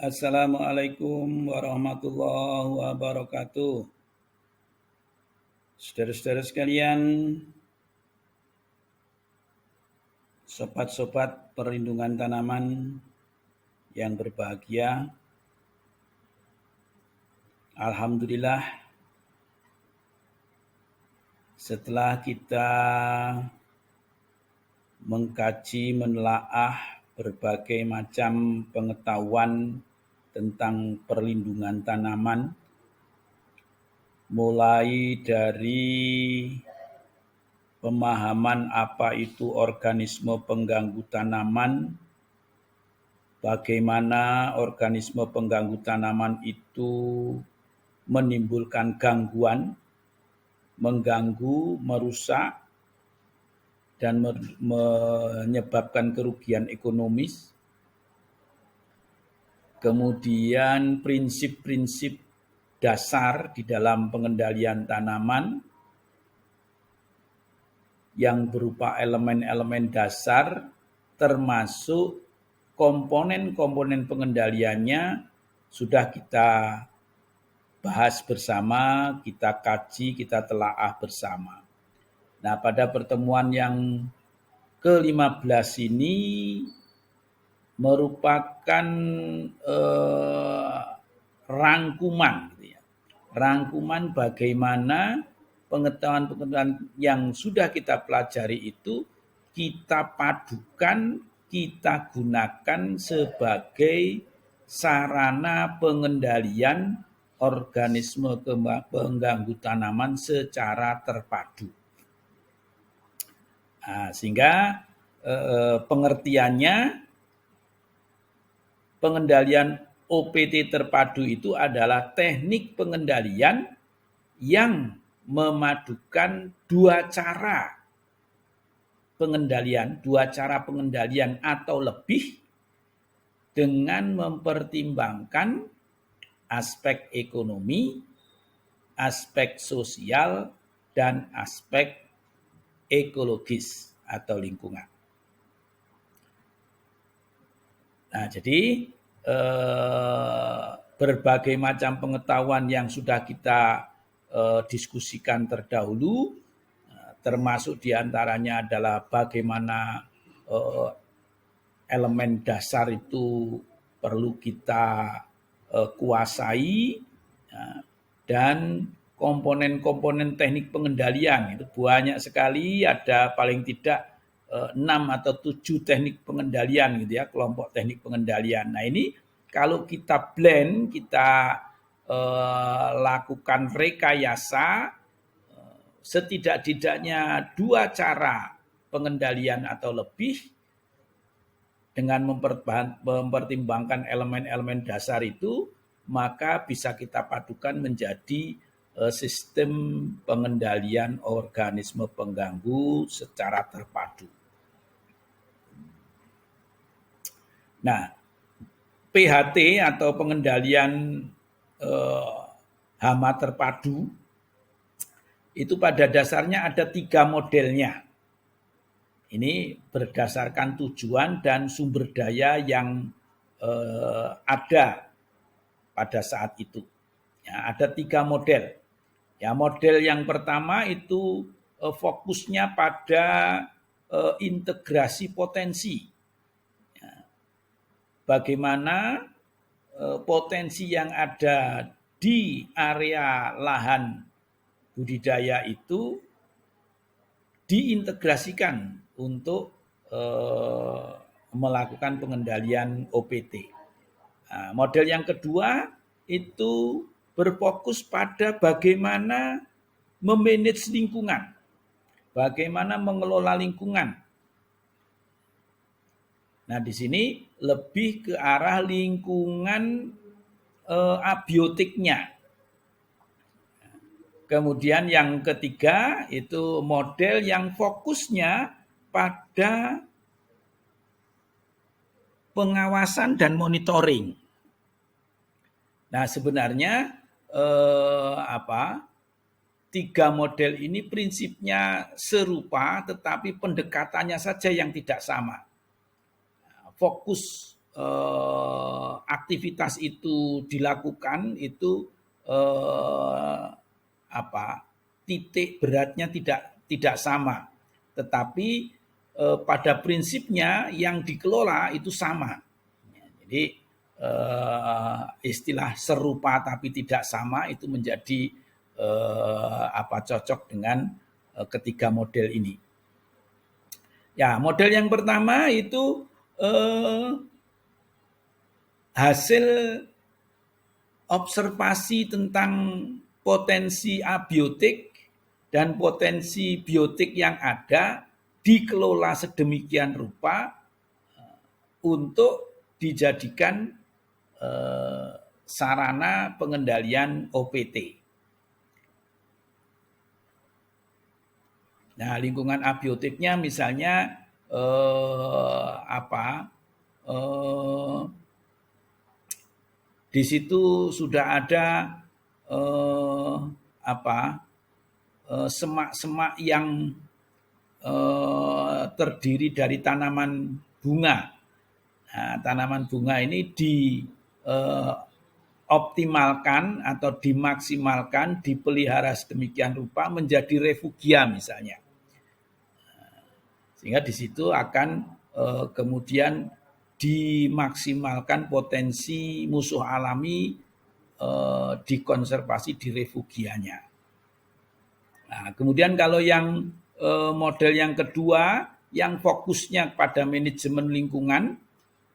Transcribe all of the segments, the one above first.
Assalamualaikum warahmatullahi wabarakatuh. Saudara-saudara sekalian, sobat-sobat perlindungan tanaman yang berbahagia. Alhamdulillah, setelah kita mengkaji, menelaah berbagai macam pengetahuan tentang perlindungan tanaman, mulai dari pemahaman apa itu organisme pengganggu tanaman, bagaimana organisme pengganggu tanaman itu menimbulkan gangguan, mengganggu, merusak, dan menyebabkan kerugian ekonomis. Kemudian prinsip-prinsip dasar di dalam pengendalian tanaman yang berupa elemen-elemen dasar termasuk komponen-komponen pengendaliannya sudah kita bahas bersama, kita kaji, kita telaah bersama. Nah, pada pertemuan yang ke-15 ini merupakan rangkuman, rangkuman bagaimana pengetahuan-pengetahuan yang sudah kita pelajari itu kita padukan, kita gunakan sebagai sarana pengendalian organisme pengganggu tanaman secara terpadu. Nah, sehingga pengertiannya pengendalian OPT terpadu itu adalah teknik pengendalian yang memadukan dua cara pengendalian atau lebih dengan mempertimbangkan aspek ekonomi, aspek sosial, dan aspek ekologis atau lingkungan. Nah, jadi berbagai macam pengetahuan yang sudah kita diskusikan terdahulu, termasuk diantaranya adalah bagaimana elemen dasar itu perlu kita kuasai, dan komponen-komponen teknik pengendalian itu banyak sekali, ada paling tidak 6 atau 7 teknik pengendalian gitu ya, kelompok teknik pengendalian. Nah, ini kalau kita blend, kita lakukan rekayasa, setidak-tidaknya 2 cara pengendalian atau lebih dengan mempertimbangkan elemen-elemen dasar itu, maka bisa kita padukan menjadi sistem pengendalian organisme pengganggu secara terpadu. Nah, PHT atau pengendalian hama terpadu itu pada dasarnya ada 3 modelnya. Ini berdasarkan tujuan dan sumber daya yang ada pada saat itu. Ya, ada 3 model. Ya, model yang pertama itu fokusnya pada integrasi potensi. Ya, bagaimana potensi yang ada di area lahan budidaya itu diintegrasikan untuk melakukan pengendalian OPT. Nah, model yang kedua itu berfokus pada bagaimana memanage lingkungan, bagaimana mengelola lingkungan. Nah, di sini lebih ke arah lingkungan abiotiknya. Kemudian yang ketiga itu model yang fokusnya pada pengawasan dan monitoring. Nah, sebenarnya 3 model ini prinsipnya serupa, tetapi pendekatannya saja yang tidak sama. Fokus aktivitas itu dilakukan itu titik beratnya tidak sama, tetapi pada prinsipnya yang dikelola itu sama. Jadi istilah serupa tapi tidak sama itu menjadi cocok dengan ketiga model ini. Ya, model yang pertama itu hasil observasi tentang potensi abiotik dan potensi biotik yang ada dikelola sedemikian rupa untuk dijadikan sarana pengendalian OPT. Nah, lingkungan abiotiknya misalnya di situ sudah ada semak-semak yang terdiri dari tanaman bunga. Nah, tanaman bunga ini dioptimalkan atau dimaksimalkan, dipelihara sedemikian rupa menjadi refugia misalnya. Sehingga di situ akan kemudian dimaksimalkan potensi musuh alami dikonservasi di refugianya. Nah, kemudian kalau yang model yang kedua yang fokusnya pada manajemen lingkungan,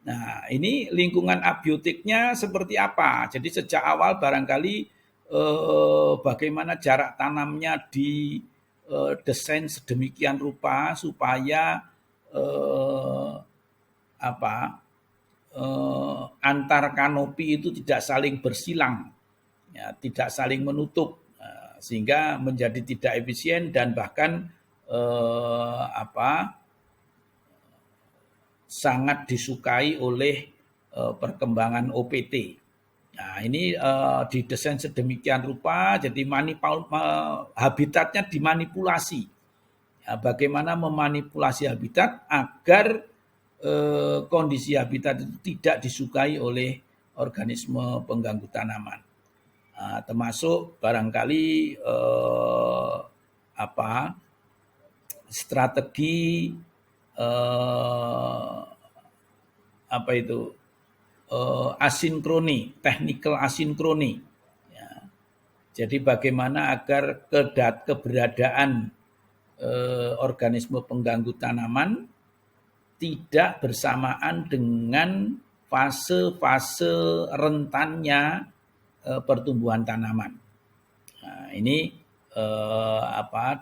nah ini lingkungan abiotiknya seperti apa? Jadi sejak awal barangkali bagaimana jarak tanamnya di desain sedemikian rupa supaya antar kanopi itu tidak saling bersilang, ya, tidak saling menutup, sehingga menjadi tidak efisien dan bahkan sangat disukai oleh perkembangan OPT. Nah, ini didesain sedemikian rupa, jadi habitatnya dimanipulasi. Ya, bagaimana memanipulasi habitat agar kondisi habitat itu tidak disukai oleh organisme pengganggu tanaman. Nah, termasuk barangkali strategi asinkroni, technical asinkroni. Ya. Jadi bagaimana agar keberadaan organisme pengganggu tanaman tidak bersamaan dengan fase-fase rentannya pertumbuhan tanaman. Nah, ini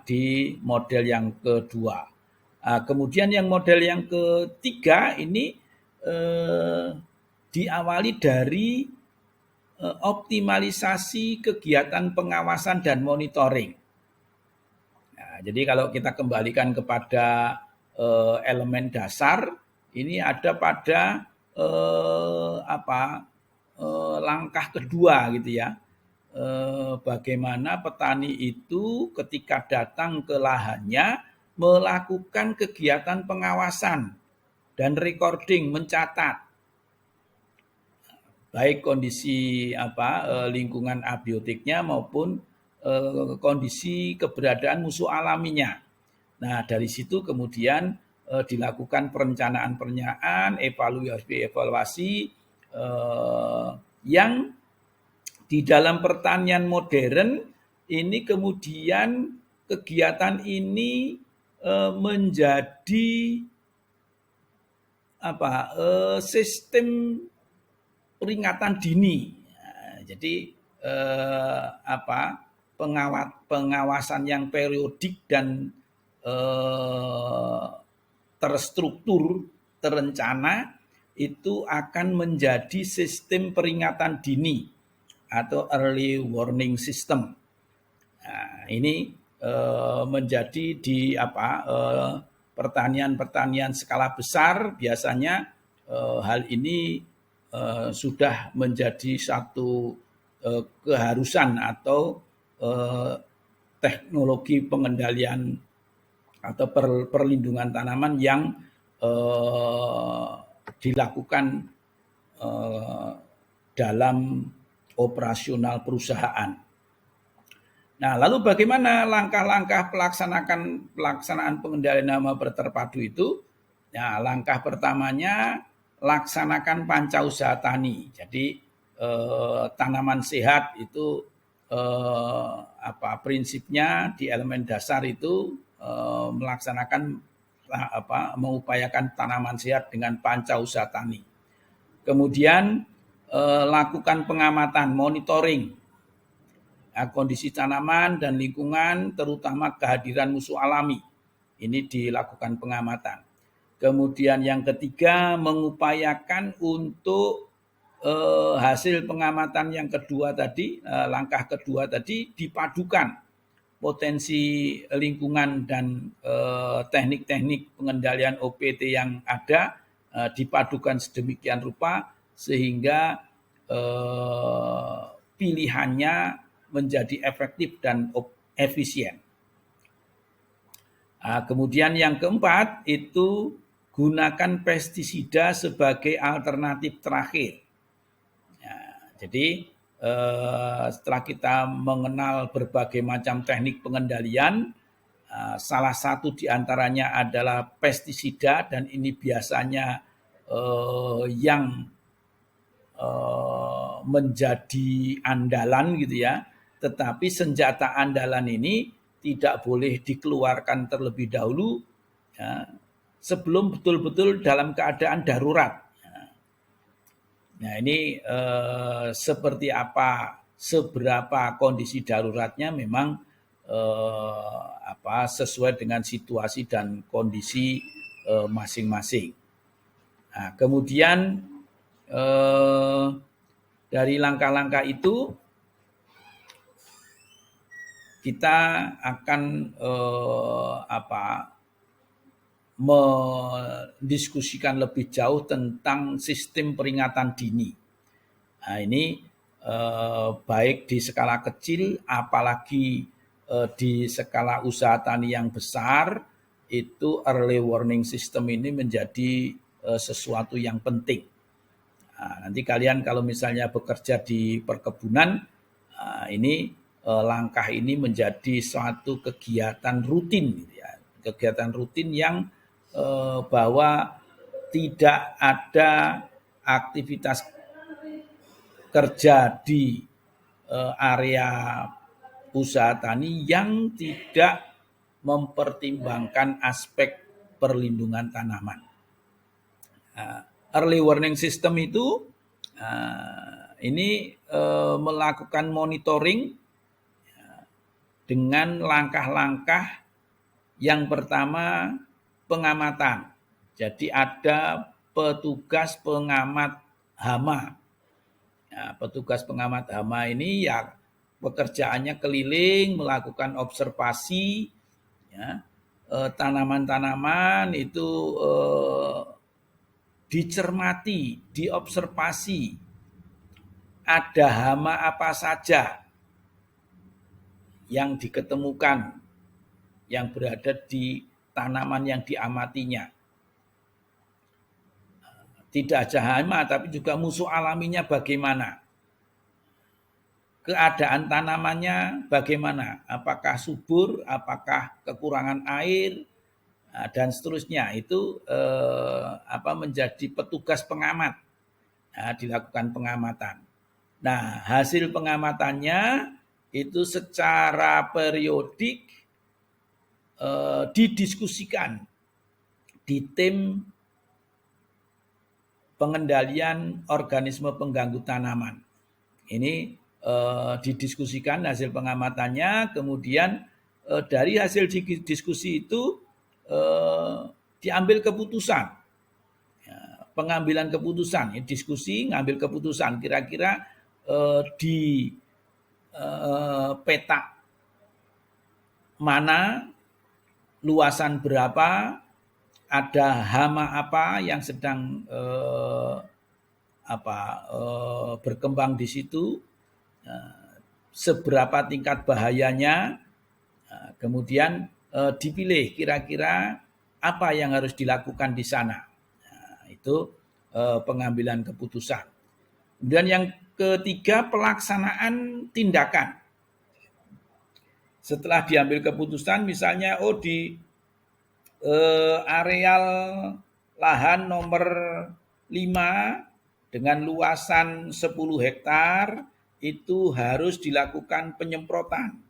di model yang kedua. Nah, kemudian yang model yang ketiga ini diawali dari optimalisasi kegiatan pengawasan dan monitoring. Nah, jadi kalau kita kembalikan kepada elemen dasar, ini ada pada langkah kedua gitu ya. Bagaimana petani itu ketika datang ke lahannya melakukan kegiatan pengawasan dan recording, mencatat baik kondisi lingkungan abiotiknya maupun kondisi keberadaan musuh alaminya. Nah, dari situ kemudian dilakukan perencanaan, evaluasi yang di dalam pertanian modern ini kemudian kegiatan ini menjadi sistem peringatan dini. Nah, jadi pengawasan yang periodik dan terstruktur, terencana itu akan menjadi sistem peringatan dini atau early warning system. Nah, ini menjadi di pertanian skala besar biasanya hal ini sudah menjadi satu keharusan atau teknologi pengendalian atau perlindungan tanaman yang dilakukan dalam operasional perusahaan. Nah, lalu bagaimana langkah-langkah pelaksanaan pengendalian hama berterpadu itu? Ya, langkah pertamanya laksanakan pancausaha tani. Jadi tanaman sehat itu prinsipnya di elemen dasar itu melaksanakan mengupayakan tanaman sehat dengan pancausaha tani. Kemudian lakukan pengamatan, monitoring kondisi tanaman dan lingkungan, terutama kehadiran musuh alami. Ini dilakukan pengamatan. Kemudian yang ketiga, mengupayakan untuk hasil pengamatan yang kedua tadi, langkah kedua tadi dipadukan potensi lingkungan dan teknik-teknik pengendalian OPT yang ada, dipadukan sedemikian rupa sehingga pilihannya menjadi efektif dan efisien. Kemudian yang keempat itu gunakan pestisida sebagai alternatif terakhir. Jadi setelah kita mengenal berbagai macam teknik pengendalian, salah satu diantaranya adalah pestisida, dan ini biasanya yang menjadi andalan gitu ya. Tetapi senjata andalan ini tidak boleh dikeluarkan terlebih dahulu ya, sebelum betul-betul dalam keadaan darurat. Nah ini seperti apa, seberapa kondisi daruratnya memang sesuai dengan situasi dan kondisi masing-masing. Nah, kemudian dari langkah-langkah itu kita akan mendiskusikan lebih jauh tentang sistem peringatan dini. Nah, ini baik di skala kecil, apalagi di skala usaha tani yang besar, itu early warning system ini menjadi sesuatu yang penting. Nah, nanti kalian kalau misalnya bekerja di perkebunan, ini langkah ini menjadi suatu kegiatan rutin, gitu ya. Kegiatan rutin yang bahwa tidak ada aktivitas kerja di area usaha tani yang tidak mempertimbangkan aspek perlindungan tanaman. Early warning system itu ini melakukan monitoring dengan langkah-langkah. Yang pertama, pengamatan. Jadi ada petugas pengamat hama. Nah, petugas pengamat hama ini ya pekerjaannya keliling melakukan observasi ya, tanaman-tanaman itu dicermati, diobservasi ada hama apa saja yang diketemukan yang berada di tanaman yang diamatinya. Tidak saja hama, tapi juga musuh alaminya bagaimana. Keadaan tanamannya bagaimana. Apakah subur, apakah kekurangan air, dan seterusnya. Itu menjadi petugas pengamat. Nah, dilakukan pengamatan. Nah, hasil pengamatannya itu secara periodik didiskusikan di tim pengendalian organisme pengganggu tanaman. Ini didiskusikan hasil pengamatannya, kemudian dari hasil diskusi itu diambil keputusan. Pengambilan keputusan, diskusi, ngambil keputusan kira-kira di peta mana, luasan berapa, ada hama apa yang sedang berkembang di situ, seberapa tingkat bahayanya, kemudian dipilih kira-kira apa yang harus dilakukan di sana. Nah, itu pengambilan keputusan. Kemudian yang ketiga, pelaksanaan tindakan. Setelah diambil keputusan, misalnya di areal lahan nomor 5 dengan luasan 10 hektar itu harus dilakukan penyemprotan.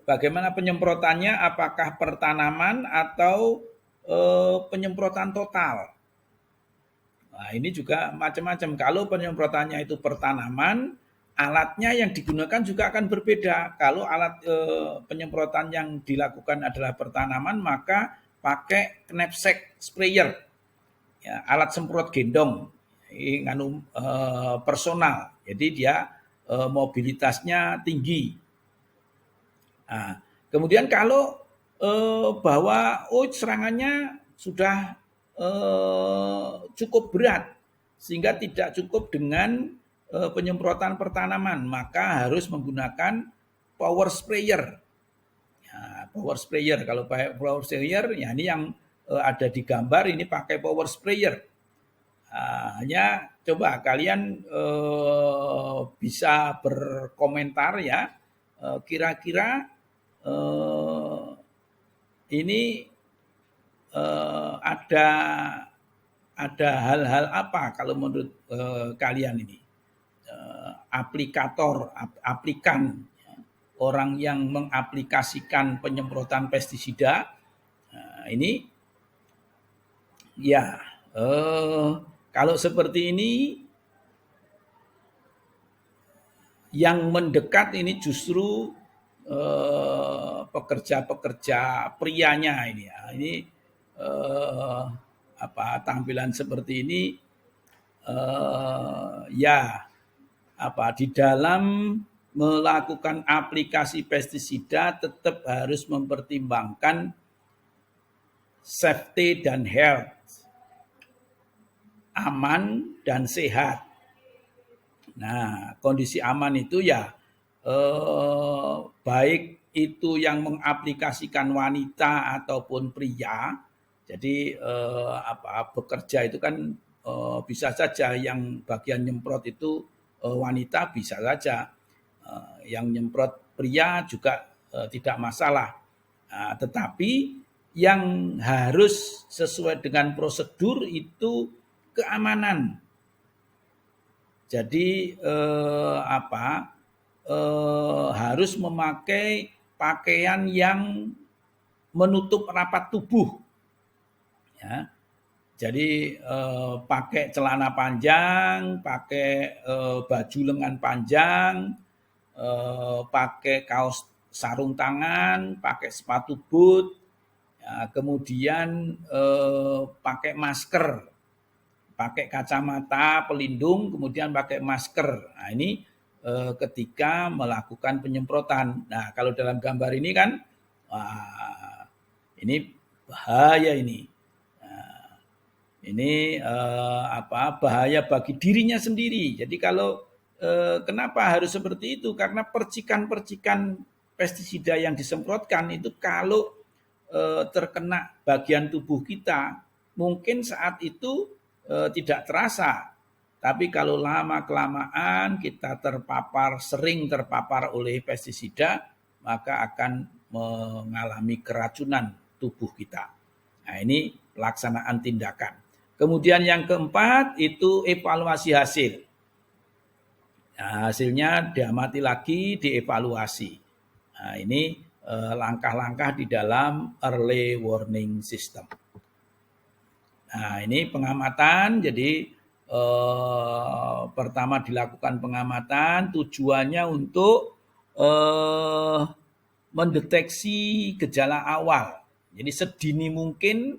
Bagaimana penyemprotannya? Apakah pertanaman atau penyemprotan total? Nah, ini juga macam-macam. Kalau penyemprotannya itu pertanaman, alatnya yang digunakan juga akan berbeda. Kalau alat penyemprotan yang dilakukan adalah pertanaman, maka pakai knapsack sprayer, ya, alat semprot gendong, personal. Jadi dia mobilitasnya tinggi. Nah, kemudian kalau bahwa serangannya sudah cukup berat sehingga tidak cukup dengan penyemprotan pertanaman, maka harus menggunakan power sprayer. Ya, power sprayer, kalau pakai power sprayer, ya ini yang ada di gambar ini pakai power sprayer. Hanya coba kalian bisa berkomentar ya, kira-kira ini ada hal-hal apa kalau menurut kalian ini? Aplikan, orang yang mengaplikasikan penyemprotan pestisida, ini ya kalau seperti ini yang mendekat ini justru pekerja-pekerja prianya ini ya. Ini tampilan seperti ini di dalam melakukan aplikasi pestisida tetap harus mempertimbangkan safety dan health, aman dan sehat. Nah, kondisi aman itu ya baik itu yang mengaplikasikan wanita ataupun pria. Jadi bekerja itu kan bisa saja yang bagian nyemprot itu wanita, bisa saja yang nyemprot pria juga tidak masalah. Nah, tetapi yang harus sesuai dengan prosedur itu keamanan. Jadi harus memakai pakaian yang menutup rapat tubuh. Ya. Jadi pakai celana panjang, pakai baju lengan panjang, pakai kaos sarung tangan, pakai sepatu boot, ya, kemudian pakai masker, pakai kacamata pelindung, kemudian pakai masker. Nah, ini ketika melakukan penyemprotan. Nah, kalau dalam gambar ini kan, ini bahaya ini. Ini bahaya bagi dirinya sendiri. Jadi kalau kenapa harus seperti itu? Karena percikan-percikan pestisida yang disemprotkan itu kalau terkena bagian tubuh kita, mungkin saat itu tidak terasa. Tapi kalau lama-kelamaan kita sering terpapar oleh pestisida, maka akan mengalami keracunan tubuh kita. Nah, ini pelaksanaan tindakan. Kemudian yang keempat itu evaluasi hasil. Nah, hasilnya diamati lagi, dievaluasi. Nah, ini langkah-langkah di dalam early warning system. Nah, ini pengamatan. Jadi pertama dilakukan pengamatan, tujuannya untuk mendeteksi gejala awal. Jadi sedini mungkin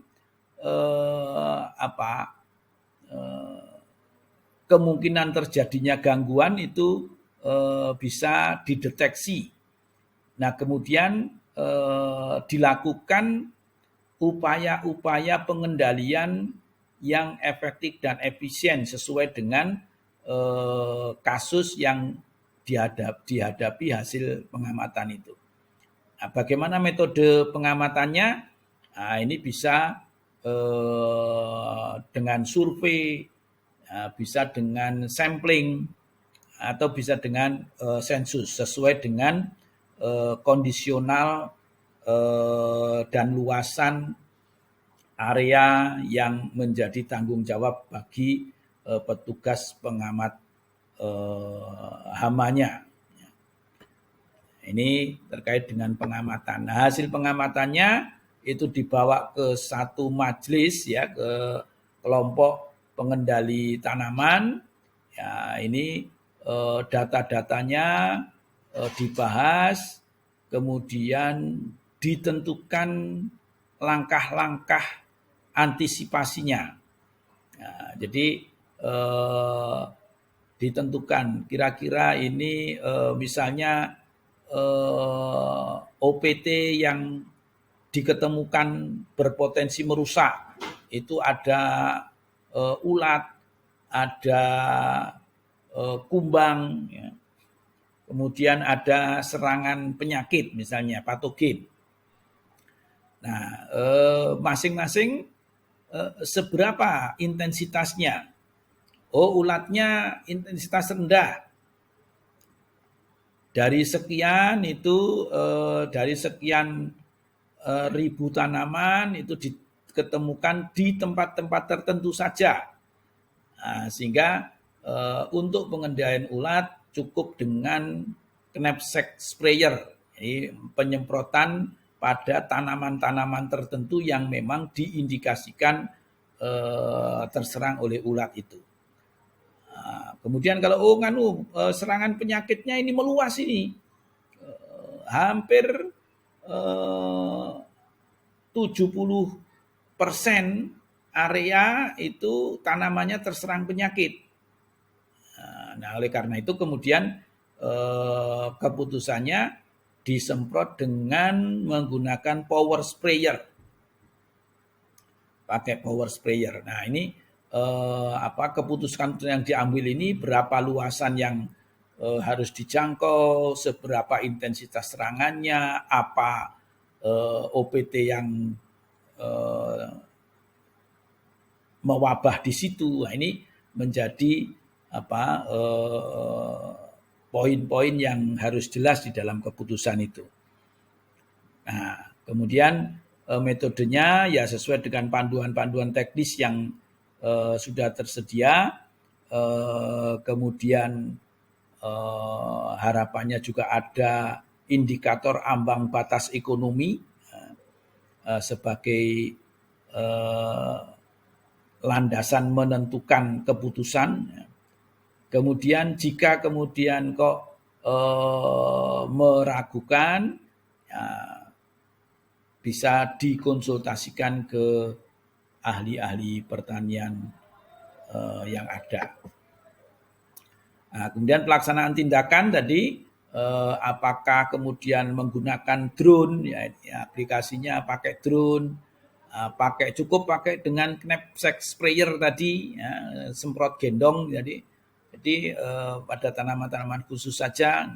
kemungkinan terjadinya gangguan itu bisa dideteksi. Nah, kemudian dilakukan upaya-upaya pengendalian yang efektif dan efisien sesuai dengan kasus yang dihadapi hasil pengamatan itu. Nah, bagaimana metode pengamatannya? Nah, ini bisa dengan survei, bisa dengan sampling, atau bisa dengan sensus sesuai dengan kondisional dan luasan area yang menjadi tanggung jawab bagi petugas pengamat hamanya. Ini terkait dengan pengamatan. Nah, hasil pengamatannya itu dibawa ke satu majelis, ya, ke kelompok pengendali tanaman. Ya, ini data-datanya dibahas, kemudian ditentukan langkah-langkah antisipasinya. Nah, jadi ditentukan kira-kira ini misalnya OPT yang diketemukan berpotensi merusak, itu ada ulat, ada kumbang, ya. Kemudian ada serangan penyakit, misalnya patogen. Nah, masing-masing seberapa intensitasnya? Oh, ulatnya intensitas rendah. Dari sekian itu, dari sekian ribu tanaman itu diketemukan di tempat-tempat tertentu saja. Nah, sehingga untuk pengendalian ulat cukup dengan knapsack sprayer, jadi penyemprotan pada tanaman-tanaman tertentu yang memang diindikasikan terserang oleh ulat itu. Nah, kemudian kalau serangan penyakitnya ini meluas ini, hampir 70% area itu tanamannya terserang penyakit. Nah, oleh karena itu kemudian keputusannya disemprot dengan menggunakan power sprayer. Pakai power sprayer. Nah, ini keputusan yang diambil ini, berapa luasan yang harus dijangkau, seberapa intensitas serangannya, apa OPT yang mewabah di situ. Nah, ini menjadi poin-poin yang harus jelas di dalam keputusan itu. Nah, kemudian metodenya ya sesuai dengan panduan-panduan teknis yang sudah tersedia. Kemudian harapannya juga ada indikator ambang batas ekonomi sebagai landasan menentukan keputusan. Kemudian jika kemudian kok meragukan, ya, bisa dikonsultasikan ke ahli-ahli pertanian yang ada. Nah, kemudian pelaksanaan tindakan tadi, apakah kemudian menggunakan drone, ya, aplikasinya pakai drone, cukup pakai dengan knapsack sprayer tadi, ya, semprot gendong, jadi pada tanaman-tanaman khusus saja,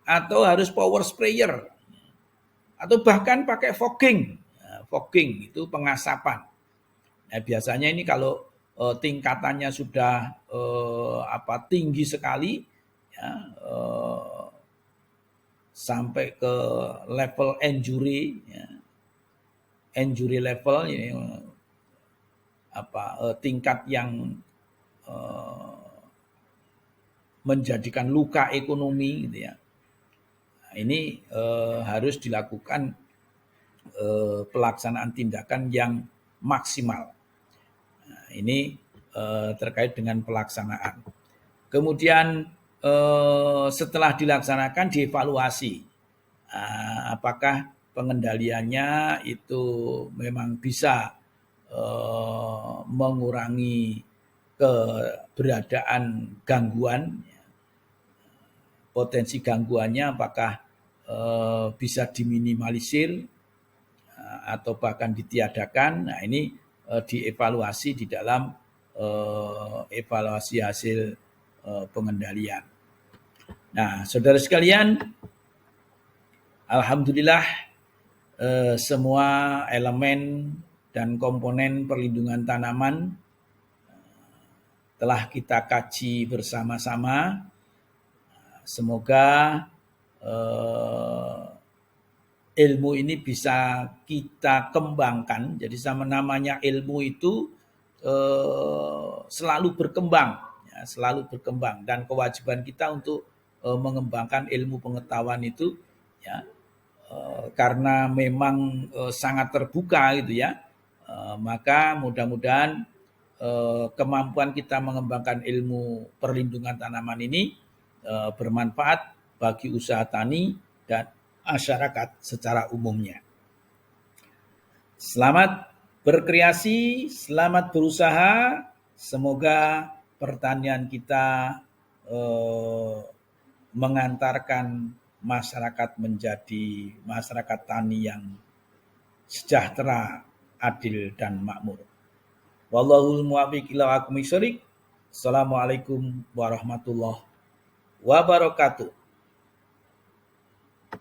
atau harus power sprayer, atau bahkan pakai fogging. Fogging itu pengasapan. Nah, biasanya ini kalau tingkatannya sudah tinggi sekali, ya, sampai ke level injury, ya, injury level, ini tingkat yang menjadikan luka ekonomi, gitu ya. Nah, ini harus dilakukan pelaksanaan tindakan yang maksimal. Nah, ini terkait dengan pelaksanaan. Kemudian setelah dilaksanakan dievaluasi, apakah pengendaliannya itu memang bisa mengurangi keberadaan gangguan, potensi gangguannya apakah bisa diminimalisir atau bahkan ditiadakan. Nah, ini dievaluasi di dalam evaluasi hasil pengendalian. Nah, saudara sekalian, alhamdulillah semua elemen dan komponen perlindungan tanaman telah kita kaji bersama-sama. Semoga ilmu ini bisa kita kembangkan. Jadi sama namanya ilmu itu selalu berkembang, ya, selalu berkembang, dan kewajiban kita untuk mengembangkan ilmu pengetahuan itu, ya, karena memang sangat terbuka gitu ya. Maka mudah-mudahan kemampuan kita mengembangkan ilmu perlindungan tanaman ini bermanfaat bagi usaha tani dan masyarakat secara umumnya. Selamat berkreasi, selamat berusaha. Semoga pertanian kita mengantarkan masyarakat menjadi masyarakat tani yang sejahtera, adil, dan makmur. Wallahul muwaffiq ila aqwamit thoriq. Assalamualaikum warahmatullahi wabarakatuh.